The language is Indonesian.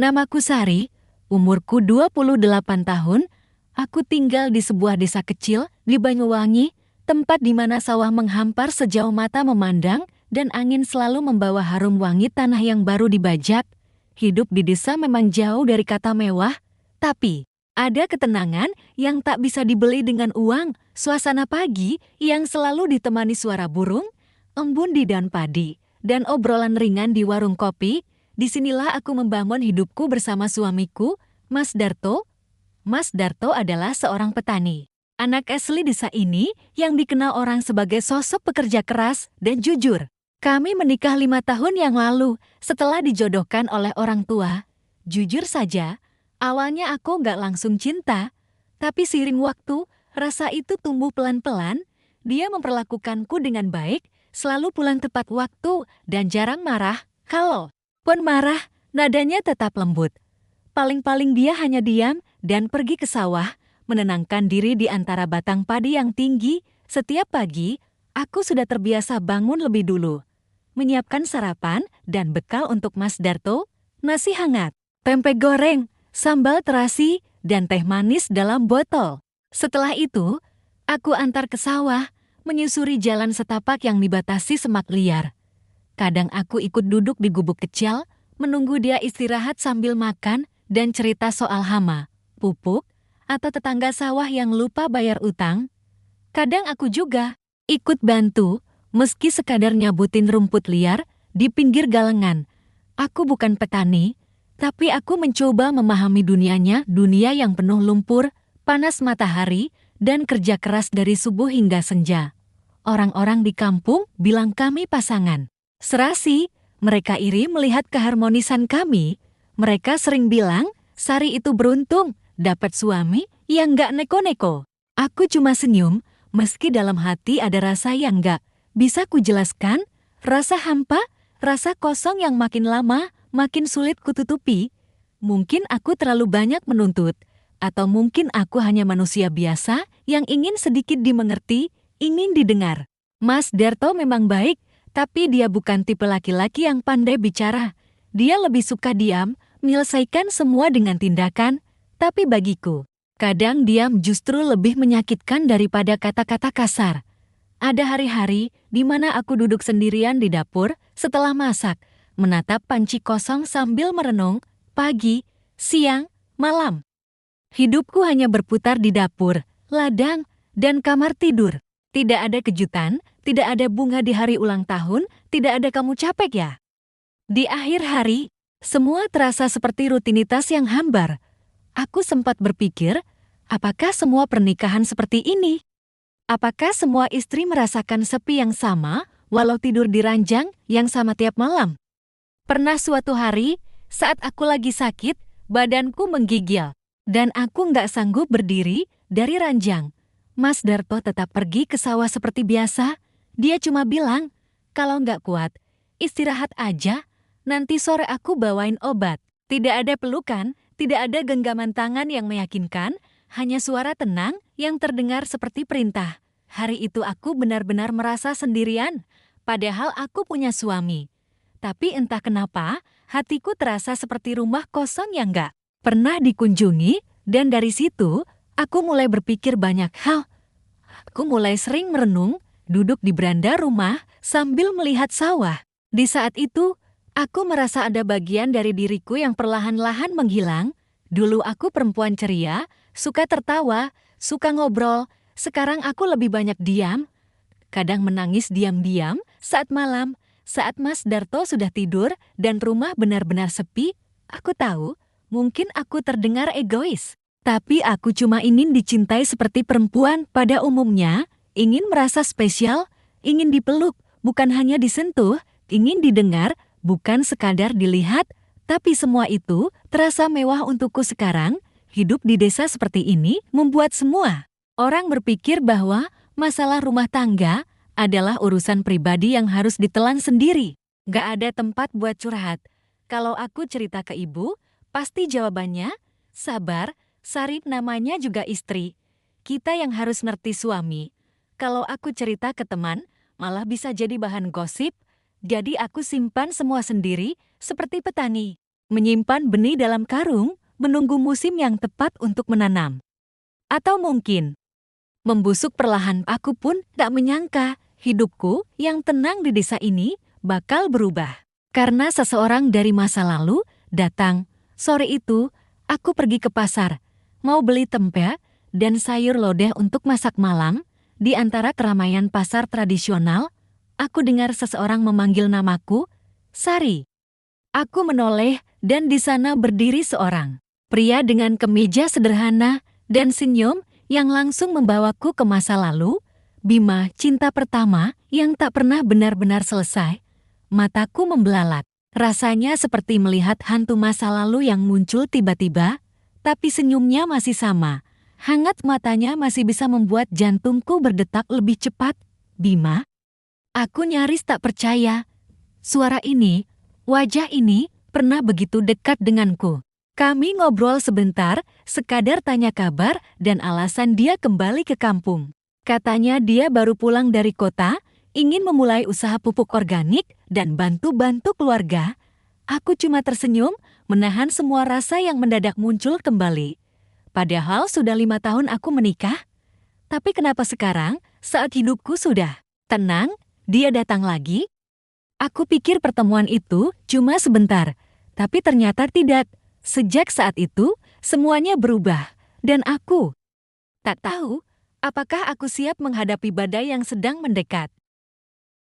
Namaku Sari, umurku 28 tahun. Aku tinggal di sebuah desa kecil di Banyuwangi, tempat di mana sawah menghampar sejauh mata memandang dan angin selalu membawa harum wangi tanah yang baru dibajak. Hidup di desa memang jauh dari kata mewah, tapi ada ketenangan yang tak bisa dibeli dengan uang. Suasana pagi yang selalu ditemani suara burung, embun di daun padi, dan obrolan ringan di warung kopi. Disinilah aku membangun hidupku bersama suamiku, Mas Darto. Mas Darto adalah seorang petani, anak asli desa ini yang dikenal orang sebagai sosok pekerja keras dan jujur. Kami menikah 5 tahun yang lalu setelah dijodohkan oleh orang tua. Jujur saja, awalnya aku nggak langsung cinta, tapi seiring waktu, rasa itu tumbuh pelan-pelan. Dia memperlakukanku dengan baik, selalu pulang tepat waktu, dan jarang marah. Kalau pun marah, nadanya tetap lembut. Paling-paling dia hanya diam dan pergi ke sawah, menenangkan diri di antara batang padi yang tinggi. Setiap pagi, aku sudah terbiasa bangun lebih dulu, menyiapkan sarapan dan bekal untuk Mas Darto, nasi hangat, tempe goreng, sambal terasi, dan teh manis dalam botol. Setelah itu, aku antar ke sawah, menyusuri jalan setapak yang dibatasi semak liar. Kadang aku ikut duduk di gubuk kecil, menunggu dia istirahat sambil makan dan cerita soal hama, pupuk, atau tetangga sawah yang lupa bayar utang. Kadang aku juga ikut bantu, meski sekadar nyabutin rumput liar di pinggir galengan. Aku bukan petani, tapi aku mencoba memahami dunianya, dunia yang penuh lumpur, panas matahari, dan kerja keras dari subuh hingga senja. Orang-orang di kampung bilang kami pasangan serasi. Mereka iri melihat keharmonisan kami. Mereka sering bilang, Sari itu beruntung, dapat suami yang gak neko-neko. Aku cuma senyum, meski dalam hati ada rasa yang gak bisa kujelaskan. Rasa hampa, rasa kosong yang makin lama, makin sulit kututupi. Mungkin aku terlalu banyak menuntut, atau mungkin aku hanya manusia biasa yang ingin sedikit dimengerti, ingin didengar. Mas Darto memang baik, tapi dia bukan tipe laki-laki yang pandai bicara. Dia lebih suka diam, menyelesaikan semua dengan tindakan. Tapi bagiku, kadang diam justru lebih menyakitkan daripada kata-kata kasar. Ada hari-hari di mana aku duduk sendirian di dapur setelah masak, menatap panci kosong sambil merenung, pagi, siang, malam. Hidupku hanya berputar di dapur, ladang, dan kamar tidur. Tidak ada kejutan, tidak ada bunga di hari ulang tahun, tidak ada kamu capek ya. Di akhir hari, semua terasa seperti rutinitas yang hambar. Aku sempat berpikir, apakah semua pernikahan seperti ini? Apakah semua istri merasakan sepi yang sama, walau tidur di ranjang yang sama tiap malam? Pernah suatu hari, saat aku lagi sakit, badanku menggigil, dan aku nggak sanggup berdiri dari ranjang. Mas Darto tetap pergi ke sawah seperti biasa. Dia cuma bilang, kalau nggak kuat, istirahat aja, nanti sore aku bawain obat. Tidak ada pelukan, tidak ada genggaman tangan yang meyakinkan, hanya suara tenang yang terdengar seperti perintah. Hari itu aku benar-benar merasa sendirian, padahal aku punya suami. Tapi entah kenapa, hatiku terasa seperti rumah kosong yang nggak pernah dikunjungi, dan dari situ, aku mulai berpikir banyak hal. Aku mulai sering merenung, duduk di beranda rumah sambil melihat sawah. Di saat itu, aku merasa ada bagian dari diriku yang perlahan-lahan menghilang. Dulu aku perempuan ceria, suka tertawa, suka ngobrol. Sekarang aku lebih banyak diam. Kadang menangis diam-diam saat malam, saat Mas Darto sudah tidur dan rumah benar-benar sepi. Aku tahu, mungkin aku terdengar egois. Tapi aku cuma ingin dicintai seperti perempuan pada umumnya, ingin merasa spesial, ingin dipeluk, bukan hanya disentuh, ingin didengar, bukan sekadar dilihat, tapi semua itu terasa mewah untukku sekarang. Hidup di desa seperti ini membuat semua orang berpikir bahwa masalah rumah tangga adalah urusan pribadi yang harus ditelan sendiri. Gak ada tempat buat curhat. Kalau aku cerita ke ibu, pasti jawabannya, sabar, Sari namanya juga istri. Kita yang harus ngerti suami. Kalau aku cerita ke teman, malah bisa jadi bahan gosip. Jadi aku simpan semua sendiri, seperti petani. Menyimpan benih dalam karung, menunggu musim yang tepat untuk menanam. Atau mungkin, membusuk perlahan. Aku pun tak menyangka hidupku yang tenang di desa ini bakal berubah. Karena seseorang dari masa lalu datang. Sore itu, aku pergi ke pasar, mau beli tempe dan sayur lodeh untuk masak malam. Di antara keramaian pasar tradisional, aku dengar seseorang memanggil namaku, Sari. Aku menoleh dan di sana berdiri seorang pria dengan kemeja sederhana dan senyum yang langsung membawaku ke masa lalu, Bima, cinta pertama yang tak pernah benar-benar selesai. Mataku membelalak. Rasanya seperti melihat hantu masa lalu yang muncul tiba-tiba, tapi senyumnya masih sama. Hangat matanya masih bisa membuat jantungku berdetak lebih cepat. Bima? Aku nyaris tak percaya. Suara ini, wajah ini, pernah begitu dekat denganku. Kami ngobrol sebentar, sekadar tanya kabar dan alasan dia kembali ke kampung. Katanya dia baru pulang dari kota, ingin memulai usaha pupuk organik dan bantu-bantu keluarga. Aku cuma tersenyum, menahan semua rasa yang mendadak muncul kembali. Padahal sudah 5 tahun aku menikah. Tapi kenapa sekarang, saat hidupku sudah tenang, dia datang lagi? Aku pikir pertemuan itu cuma sebentar, tapi ternyata tidak. Sejak saat itu, semuanya berubah, dan aku tak tahu apakah aku siap menghadapi badai yang sedang mendekat.